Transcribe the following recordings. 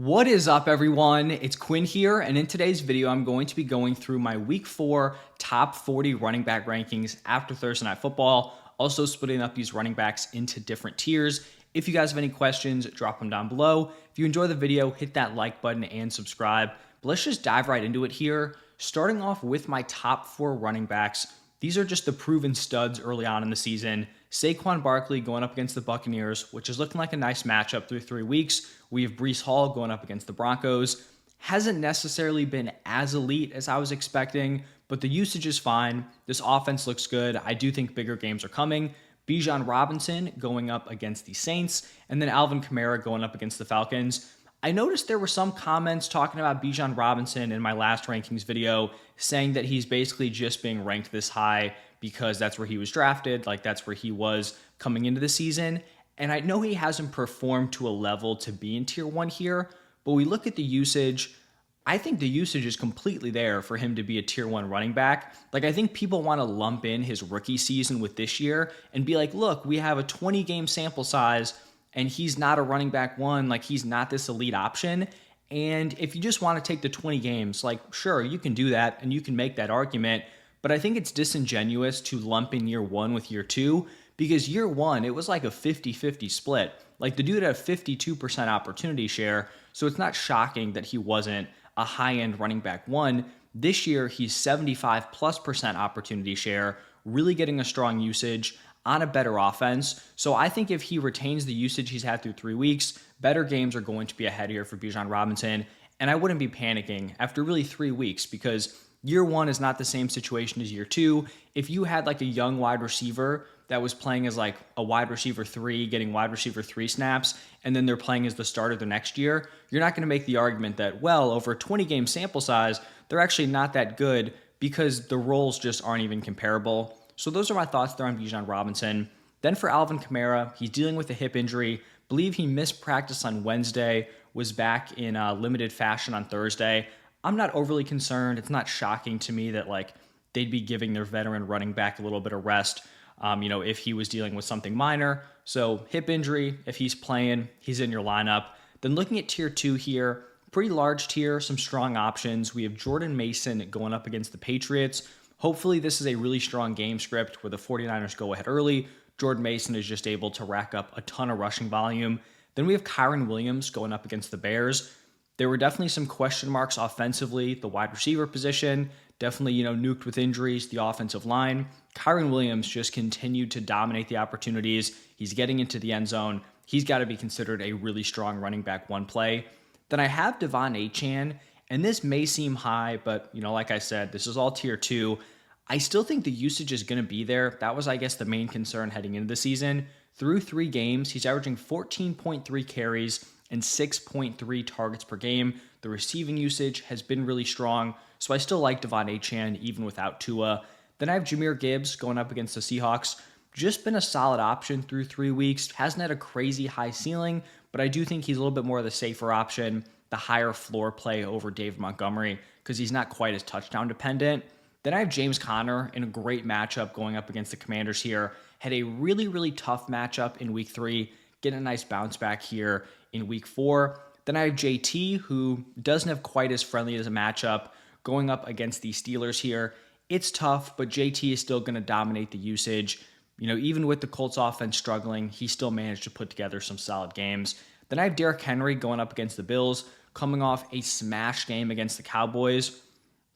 What is up, everyone? It's Quinn here, and in today's video, I'm going to be going through my Week 4 top 40 running back rankings after Thursday Night Football, also splitting up these running backs into different tiers. If you guys have any questions, drop them down below. If you enjoy the video, hit that like button and subscribe. But let's just dive right into it here, starting off with my top 4 running backs. These are just the proven studs early on in the season. Saquon Barkley going up against the Buccaneers, which is looking like a nice matchup through 3 weeks. We have Breece Hall going up against the Broncos. Hasn't necessarily been as elite as I was expecting, but the usage is fine. This offense looks good. I do think bigger games are coming. Bijan Robinson going up against the Saints, and then Alvin Kamara going up against the Falcons. I noticed there were some comments talking about Bijan Robinson in my last rankings video, saying that he's basically just being ranked this high because that's where he was drafted, like that's where he was coming into the season. And I know he hasn't performed to a level to be in tier 1 here, but we look at the usage. I think the usage is completely there for him to be a tier 1 running back. Like, I think people want to lump in his rookie season with this year and be like, look, we have a 20 game sample size and he's not a running back 1, like he's not this elite option. And if you just want to take the 20 games, like, sure, you can do that and you can make that argument. But I think it's disingenuous to lump in year 1 with year 2, because year 1, it was like a 50-50 split. Like, the dude had a 52% opportunity share, so it's not shocking that he wasn't a high-end running back 1. This year, he's 75+% opportunity share, really getting a strong usage on a better offense. So I think if he retains the usage he's had through 3 weeks, better games are going to be ahead here for Bijan Robinson. And I wouldn't be panicking after really 3 weeks, because year 1 is not the same situation as year 2. If you had like a young wide receiver that was playing as like a wide receiver 3, getting wide receiver 3 snaps, and then they're playing as the starter the next year, you're not going to make the argument that, well, over a 20 game sample size, they're actually not that good, because the roles just aren't even comparable. So those are my thoughts there on Bijan Robinson. Then for Alvin Kamara, he's dealing with a hip injury. Believe he missed practice on Wednesday, was back in limited fashion on Thursday. I'm not overly concerned. It's not shocking to me that like they'd be giving their veteran running back a little bit of rest, if he was dealing with something minor. So hip injury, if he's playing, he's in your lineup. Then looking at tier 2 here, pretty large tier, some strong options. We have Jordan Mason going up against the Patriots. Hopefully this is a really strong game script where the 49ers go ahead early. Jordan Mason is just able to rack up a ton of rushing volume. Then we have Kyren Williams going up against the Bears. There were definitely some question marks offensively. The wide receiver position, definitely, nuked with injuries, the offensive line. Kyren Williams just continued to dominate the opportunities. He's getting into the end zone. He's got to be considered a really strong running back 1 play. Then I have Devon Achane, and this may seem high, but, like I said, this is all tier 2. I still think the usage is going to be there. That was, I guess, the main concern heading into the season. Through 3 games, he's averaging 14.3 carries and 6.3 targets per game. The receiving usage has been really strong, so I still like Devon Achane even without Tua. Then I have Jahmyr Gibbs going up against the Seahawks. Just been a solid option through 3 weeks. Hasn't had a crazy high ceiling, but I do think he's a little bit more of the safer option, the higher floor play over David Montgomery, because he's not quite as touchdown dependent. Then I have James Conner in a great matchup going up against the Commanders here. Had a really, really tough matchup in week 3, getting a nice bounce back here in week 4. Then I have JT, who doesn't have quite as friendly as a matchup going up against the Steelers here. It's tough, but JT is still going to dominate the usage. Even with the Colts offense struggling, he still managed to put together some solid games. Then I have Derrick Henry going up against the Bills, coming off a smash game against the Cowboys.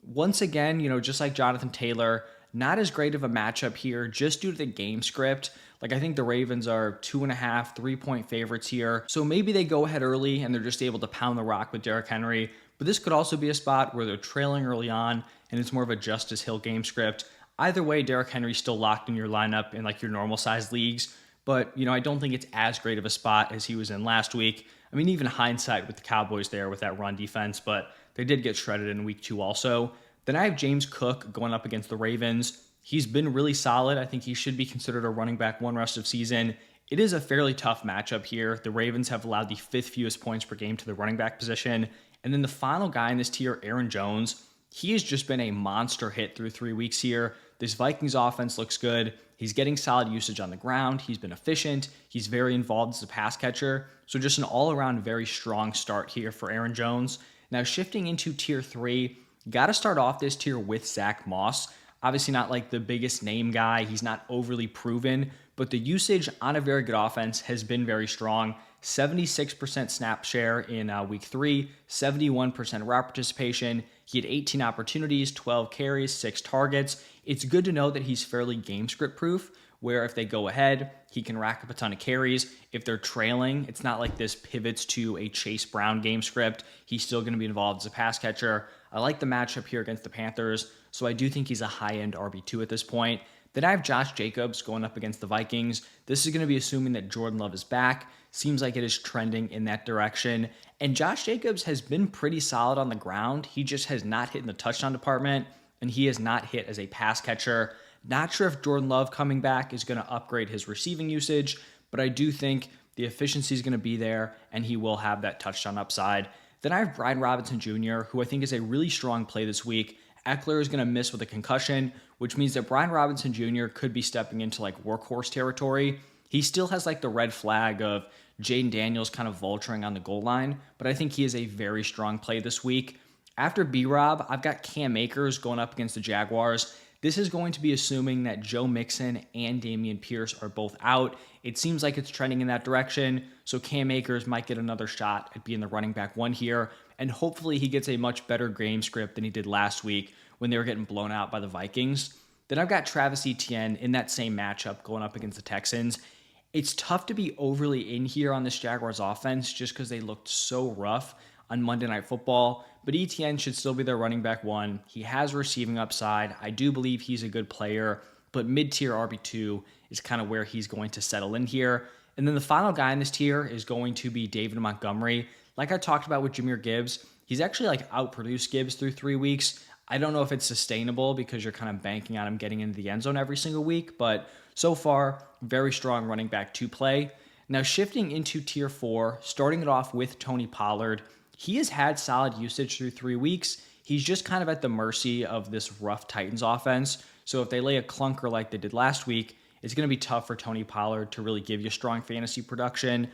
Once again, just like Jonathan Taylor, not as great of a matchup here just due to the game script. Like, I think the Ravens are 2.5, 3-point favorites here. So maybe they go ahead early and they're just able to pound the rock with Derrick Henry. But this could also be a spot where they're trailing early on and it's more of a Justice Hill game script. Either way, Derrick Henry's still locked in your lineup in like your normal size leagues. But, I don't think it's as great of a spot as he was in last week. I mean, even hindsight with the Cowboys there with that run defense, but they did get shredded in week 2 also. Then I have James Cook going up against the Ravens. He's been really solid. I think he should be considered a running back 1 rest of season. It is a fairly tough matchup here. The Ravens have allowed the 5th fewest points per game to the running back position. And then the final guy in this tier, Aaron Jones, he has just been a monster hit through 3 weeks here. This Vikings offense looks good. He's getting solid usage on the ground. He's been efficient. He's very involved as a pass catcher. So just an all-around very strong start here for Aaron Jones. Now shifting into tier 3, got to start off this tier with Zach Moss. Obviously not like the biggest name guy. He's not overly proven, but the usage on a very good offense has been very strong. 76% snap share in week 3, 71% route participation. He had 18 opportunities, 12 carries, 6 targets. It's good to know that he's fairly game script proof, where if they go ahead, he can rack up a ton of carries. If they're trailing, it's not like this pivots to a Chase Brown game script. He's still going to be involved as a pass catcher. I like the matchup here against the Panthers, so I do think he's a high-end RB2 at this point. Then I have Josh Jacobs going up against the Vikings. This is going to be assuming that Jordan Love is back. Seems like it is trending in that direction. And Josh Jacobs has been pretty solid on the ground. He just has not hit in the touchdown department, and he has not hit as a pass catcher. Not sure if Jordan Love coming back is going to upgrade his receiving usage, but I do think the efficiency is going to be there, and he will have that touchdown upside. Then I have Brian Robinson Jr., who I think is a really strong play this week. Eckler is going to miss with a concussion, which means that Brian Robinson Jr. could be stepping into like workhorse territory. He still has like the red flag of Jaden Daniels kind of vulturing on the goal line, but I think he is a very strong play this week. After B-Rob, I've got Cam Akers going up against the Jaguars. This is going to be assuming that Joe Mixon and Dameon Pierce are both out. It seems like it's trending in that direction, so Cam Akers might get another shot at being the running back 1 here, and hopefully he gets a much better game script than he did last week when they were getting blown out by the Vikings. Then I've got Travis Etienne in that same matchup going up against the Texans. It's tough to be overly in here on this Jaguars offense just because they looked so rough on Monday Night Football, but Etienne should still be their running back 1. He has receiving upside. I do believe he's a good player, but mid-tier RB2 is kind of where he's going to settle in here. And then the final guy in this tier is going to be David Montgomery. Like I talked about with Jahmyr Gibbs, he's actually like outproduced Gibbs through 3 weeks. I don't know if it's sustainable because you're kind of banking on him getting into the end zone every single week, but so far, very strong running back to play. Now shifting into tier 4, starting it off with Tony Pollard. He has had solid usage through 3 weeks. He's just kind of at the mercy of this rough Titans offense. So if they lay a clunker like they did last week, it's going to be tough for Tony Pollard to really give you strong fantasy production.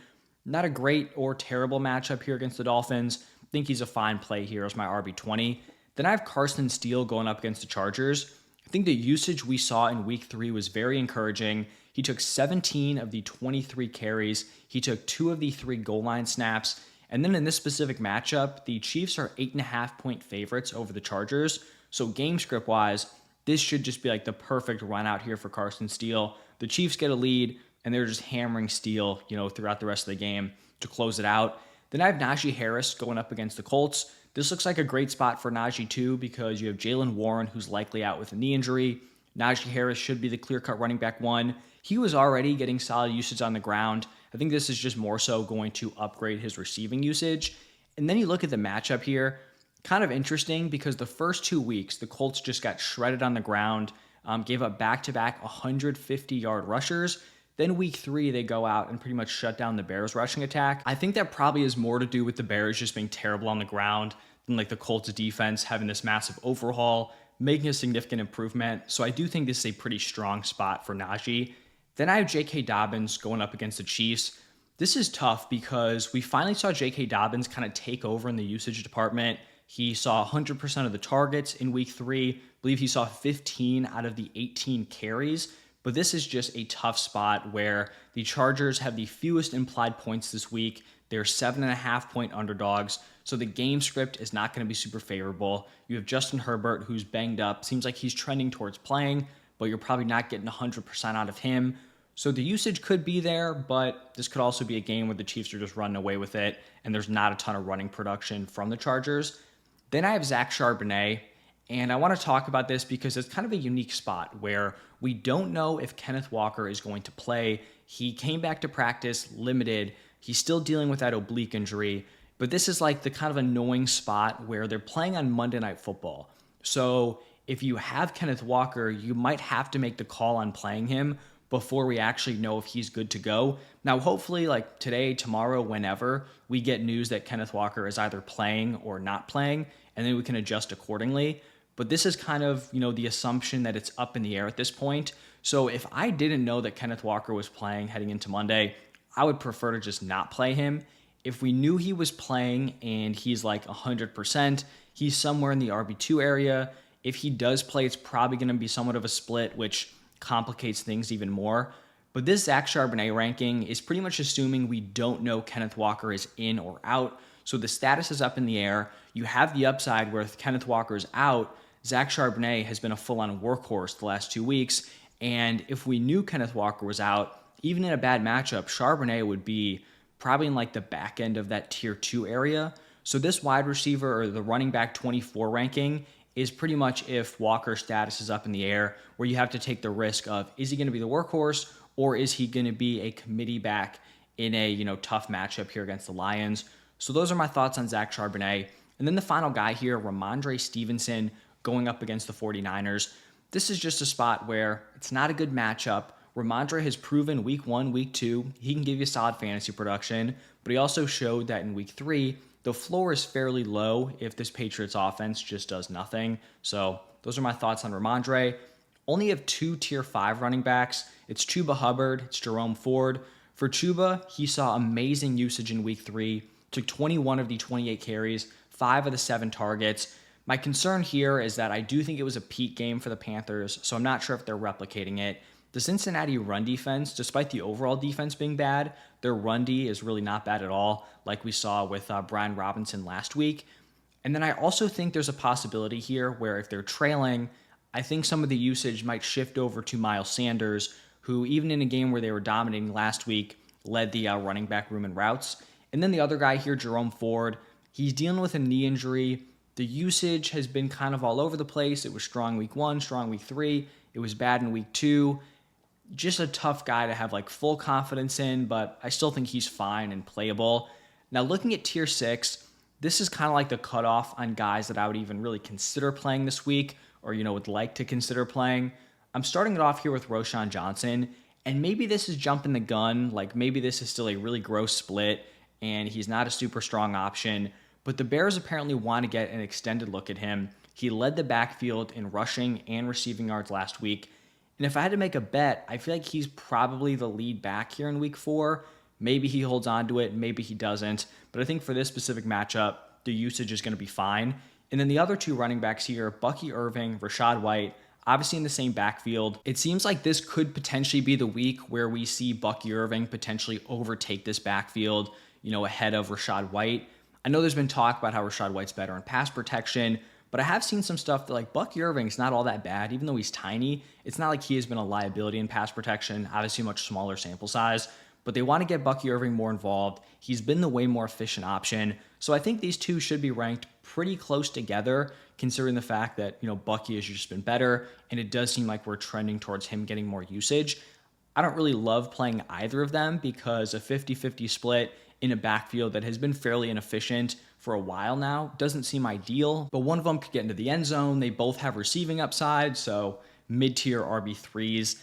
Not a great or terrible matchup here against the Dolphins. I think he's a fine play here as my RB20. Then I have Carson Steele going up against the Chargers. I think the usage we saw in week 3 was very encouraging. He took 17 of the 23 carries. He took 2 of the 3 goal line snaps. And then in this specific matchup, the Chiefs are 8.5-point favorites over the Chargers. So game script wise, this should just be like the perfect run out here for Carson Steele. The Chiefs get a lead, and they're just hammering Steele, throughout the rest of the game to close it out. Then I have Najee Harris going up against the Colts. This looks like a great spot for Najee too because you have Jaylen Warren, who's likely out with a knee injury. Najee Harris should be the clear-cut running back 1. He was already getting solid usage on the ground. I think this is just more so going to upgrade his receiving usage. And then you look at the matchup here, kind of interesting because the first 2 weeks, the Colts just got shredded on the ground, gave up back-to-back 150-yard rushers. Then week 3, they go out and pretty much shut down the Bears rushing attack. I think that probably has more to do with the Bears just being terrible on the ground than like the Colts defense having this massive overhaul, making a significant improvement. So I do think this is a pretty strong spot for Najee. Then I have J.K. Dobbins going up against the Chiefs. This is tough because we finally saw J.K. Dobbins kind of take over in the usage department. He saw 100% of the targets in week 3. I believe he saw 15 out of the 18 carries. But this is just a tough spot where the Chargers have the fewest implied points this week. They're 7.5-point underdogs. So the game script is not going to be super favorable. You have Justin Herbert, who's banged up. Seems like he's trending towards playing, but you're probably not getting 100% out of him. So the usage could be there, but this could also be a game where the Chiefs are just running away with it, and there's not a ton of running production from the Chargers. Then I have Zach Charbonnet, and I want to talk about this because it's kind of a unique spot where we don't know if Kenneth Walker is going to play. He came back to practice limited. He's still dealing with that oblique injury, but this is like the kind of annoying spot where they're playing on Monday Night Football. So if you have Kenneth Walker, you might have to make the call on playing him before we actually know if he's good to go. Now, hopefully, like today, tomorrow, whenever, we get news that Kenneth Walker is either playing or not playing, and then we can adjust accordingly. but this is kind of, the assumption that it's up in the air at this point. So if I didn't know that Kenneth Walker was playing heading into Monday, I would prefer to just not play him. If we knew he was playing and he's like 100%, he's somewhere in the RB2 area. If he does play, it's probably going to be somewhat of a split, which complicates things even more. But this Zach Charbonnet ranking is pretty much assuming we don't know Kenneth Walker is in or out. So the status is up in the air. You have the upside where if Kenneth Walker is out, Zach Charbonnet has been a full-on workhorse the last 2 weeks. And if we knew Kenneth Walker was out, even in a bad matchup, Charbonnet would be probably in like the back end of that tier 2 area. So this wide receiver or the running back 24 ranking is pretty much if Walker's status is up in the air, where you have to take the risk of, is he going to be the workhorse or is he going to be a committee back in a tough matchup here against the Lions? So those are my thoughts on Zach Charbonnet. And then the final guy here, Ramondre Stevenson, going up against the 49ers. This is just a spot where it's not a good matchup. Ramondre has proven week 1, week 2, he can give you solid fantasy production, but he also showed that in week 3, the floor is fairly low if this Patriots offense just does nothing. So those are my thoughts on Ramondre. Only have 2 tier 5 running backs. It's Chuba Hubbard, it's Jerome Ford. For Chuba, he saw amazing usage in week 3, took 21 of the 28 carries, 5 of the 7 targets. My concern here is that I do think it was a peak game for the Panthers, so I'm not sure if they're replicating it. The Cincinnati run defense, despite the overall defense being bad, their run D is really not bad at all, like we saw with Brian Robinson last week. And then I also think there's a possibility here where if they're trailing, I think some of the usage might shift over to Miles Sanders, who even in a game where they were dominating last week, led the running back room in routes. And then the other guy here, Jerome Ford, he's dealing with a knee injury. The usage has been kind of all over the place. It was strong week 1, strong week 3. It was bad in week 2. Just a tough guy to have like full confidence in, but I still think he's fine and playable. Now looking at tier 6, this is kind of like the cutoff on guys that I would even really consider playing this week or, would like to consider playing. I'm starting it off here with Roschon Johnson, and maybe this is jumping the gun. Like maybe this is still a really gross split and he's not a super strong option, but the Bears apparently want to get an extended look at him. He led the backfield in rushing and receiving yards last week. And if I had to make a bet, I feel like he's probably the lead back here in week 4. Maybe he holds on to it, maybe he doesn't. But I think for this specific matchup, the usage is going to be fine. And then the other 2 running backs here, Bucky Irving, Rachaad White, obviously in the same backfield. It seems like this could potentially be the week where we see Bucky Irving potentially overtake this backfield, ahead of Rachaad White. I know there's been talk about how Rachaad White's better in pass protection, but I have seen some stuff that like Bucky Irving's not all that bad, even though he's tiny. It's not like he has been a liability in pass protection, obviously a much smaller sample size, but they want to get Bucky Irving more involved. He's been the way more efficient option. So I think these 2 should be ranked pretty close together, considering the fact that, Bucky has just been better, and it does seem like we're trending towards him getting more usage. I don't really love playing either of them because a 50-50 split in a backfield that has been fairly inefficient for a while now doesn't seem ideal, but one of them could get into the end zone. They both have receiving upside, so mid-tier RB3s.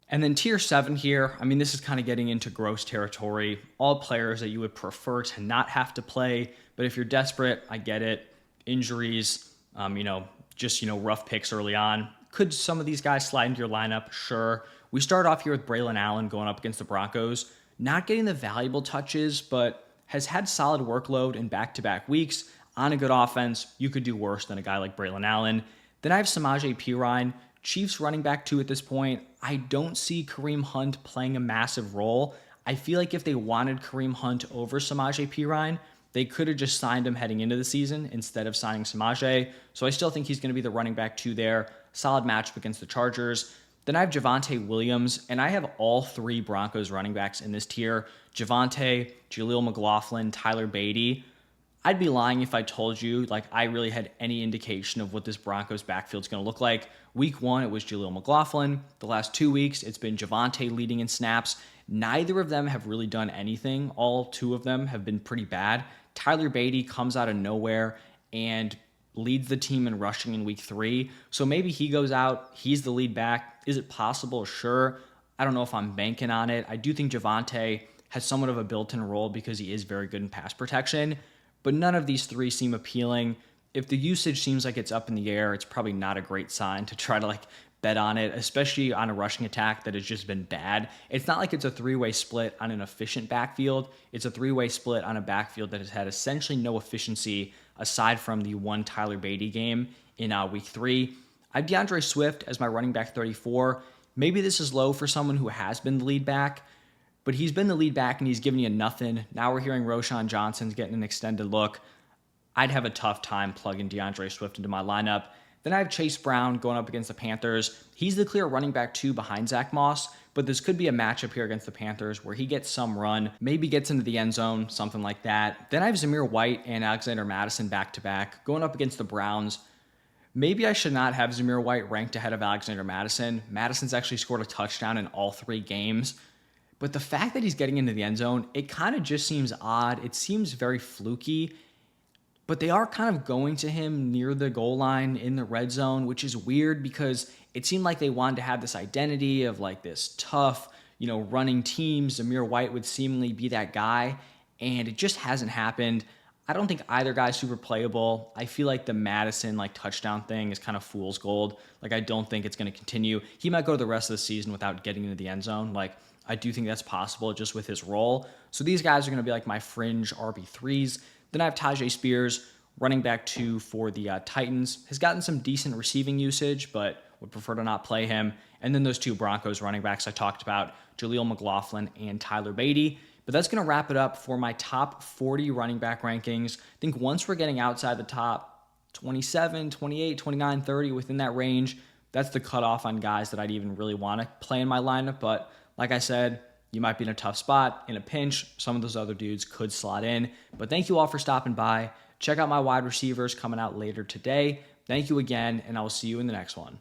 And then tier 7 here, this is kind of getting into gross territory. All players that you would prefer to not have to play, but if you're desperate, I get it. Injuries, rough picks early on. Could some of these guys slide into your lineup? Sure. We start off here with Braylon Allen going up against the Broncos. Not getting the valuable touches, but has had solid workload in back-to-back weeks. On a good offense, you could do worse than a guy like Braylon Allen. Then I have Samaje Perine, Chiefs running back 2 at this point. I don't see Kareem Hunt playing a massive role. I feel like if they wanted Kareem Hunt over Samaje Perine, they could have just signed him heading into the season instead of signing Samaje. So I still think he's going to be the running back 2 there. Solid matchup against the Chargers. Then I have Javonte Williams, and I have all 3 Broncos running backs in this tier. Javonte, Jaleel McLaughlin, Tyler Beatty. I'd be lying if I told you like I really had any indication of what this Broncos backfield's going to look like. Week 1, it was Jaleel McLaughlin. The last 2 weeks, it's been Javonte leading in snaps. Neither of them have really done anything. All 2 of them have been pretty bad. Tyler Beatty comes out of nowhere and leads the team in rushing in week 3. So maybe he goes out. He's the lead back. Is it possible? Sure. I don't know if I'm banking on it. I do think Javonte has somewhat of a built-in role because he is very good in pass protection, but none of these 3 seem appealing. if the usage seems like it's up in the air, it's probably not a great sign to try to like bet on it, especially on a rushing attack that has just been bad. It's not like it's a three-way split on an efficient backfield. It's a three-way split on a backfield that has had essentially no efficiency aside from the one Tyler Beatty game in week 3. I have DeAndre Swift as my running back 34. Maybe this is low for someone who has been the lead back, but he's been the lead back and he's giving you nothing. Now we're hearing Roshan Johnson's getting an extended look. I'd have a tough time plugging DeAndre Swift into my lineup. Then I have Chase Brown going up against the Panthers. He's the clear running back 2 behind Zach Moss, but this could be a matchup here against the Panthers where he gets some run, maybe gets into the end zone, something like that. Then I have Zamir White and Alexander Mattison back-to-back going up against the Browns. Maybe I should not have Zamir White ranked ahead of Alexander Mattison. Madison's actually scored a touchdown in all 3 games. But the fact that he's getting into the end zone, it kind of just seems odd. It seems very fluky. But they are kind of going to him near the goal line in the red zone, which is weird because it seemed like they wanted to have this identity of like this tough, running team. Zamir White would seemingly be that guy, and it just hasn't happened. I don't think either guy's super playable. I feel like the Madison touchdown thing is kind of fool's gold. I don't think it's going to continue. He might go the rest of the season without getting into the end zone. I do think that's possible just with his role. So these guys are going to be like my fringe RB3s. Then I have Tajay Spears, running back 2 for the Titans. Has gotten some decent receiving usage, but would prefer to not play him. And then those 2 Broncos running backs I talked about, Jaleel McLaughlin and Tyler Beatty. But that's going to wrap it up for my top 40 running back rankings. I think once we're getting outside the top 27, 28, 29, 30, within that range, that's the cutoff on guys that I'd even really want to play in my lineup. But like I said, you might be in a tough spot. In a pinch, some of those other dudes could slot in. But thank you all for stopping by. Check out my wide receivers coming out later today. Thank you again, and I will see you in the next one.